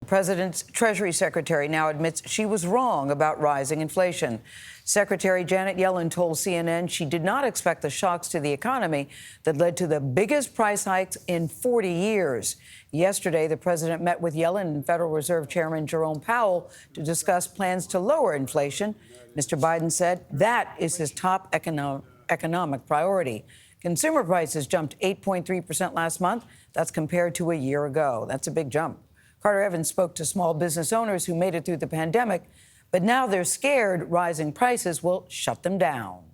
president's Treasury Secretary now admits she was wrong about rising inflation. Secretary Janet Yellen told CNN she did not expect the shocks to the economy that led to the biggest price hikes in 40 years. Yesterday, the president met with Yellen and Federal Reserve Chairman Jerome Powell to discuss plans to lower inflation. Mr. Biden said that is his top economic priority. Consumer prices jumped 8.3% last month. That's compared to a year ago. That's a big jump. Carter Evans spoke to small business owners who made it through the pandemic, but now they're scared rising prices will shut them down.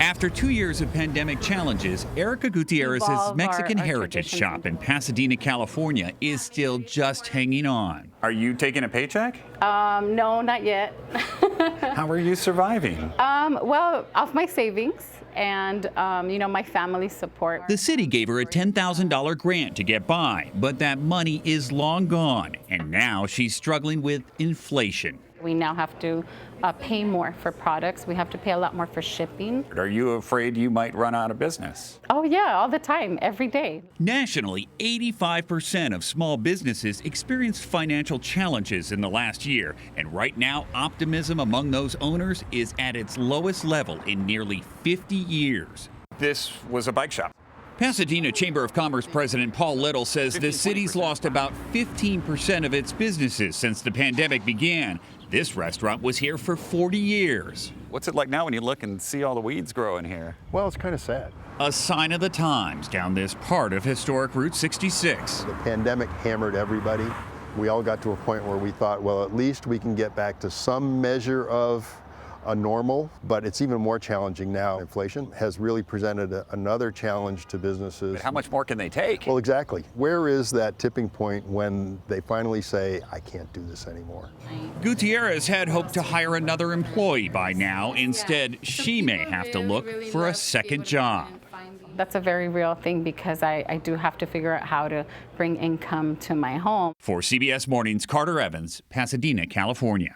After 2 years of pandemic challenges, Erica Gutierrez's Mexican heritage shop in Pasadena, California is still just hanging on. Are you taking a paycheck? No, not yet. How are you surviving? Well, off my savings and, my family support. The city gave her a $10,000 grant to get by, but that money is long gone, and now she's struggling with inflation. We now have to pay more for products. We have to pay a lot more for shipping. Are you afraid you might run out of business? Oh, yeah, all the time, every day. Nationally, 85% of small businesses experienced financial challenges in the last year. And right now, optimism among those owners is at its lowest level in nearly 50 years. This was a bike shop. Pasadena Chamber of Commerce President Paul Little says the city's lost about 15% of its businesses since the pandemic began. This restaurant was here for 40 years. What's it like now when you look and see all the weeds growing here? Well, it's kind of sad. A sign of the times down this part of historic Route 66. The pandemic hammered everybody. We all got to a point where we thought, well, at least we can get back to some measure of a normal, but it's even more challenging now. Inflation has really presented another challenge to businesses. But how much more can they take? Well, exactly. Where is that tipping point when they finally say, I can't do this anymore? Gutierrez had hoped to hire another employee by now. Instead, she may have to look for a second job. That's a very real thing because I do have to figure out how to bring income to my home. For CBS Mornings, Carter Evans, Pasadena, California.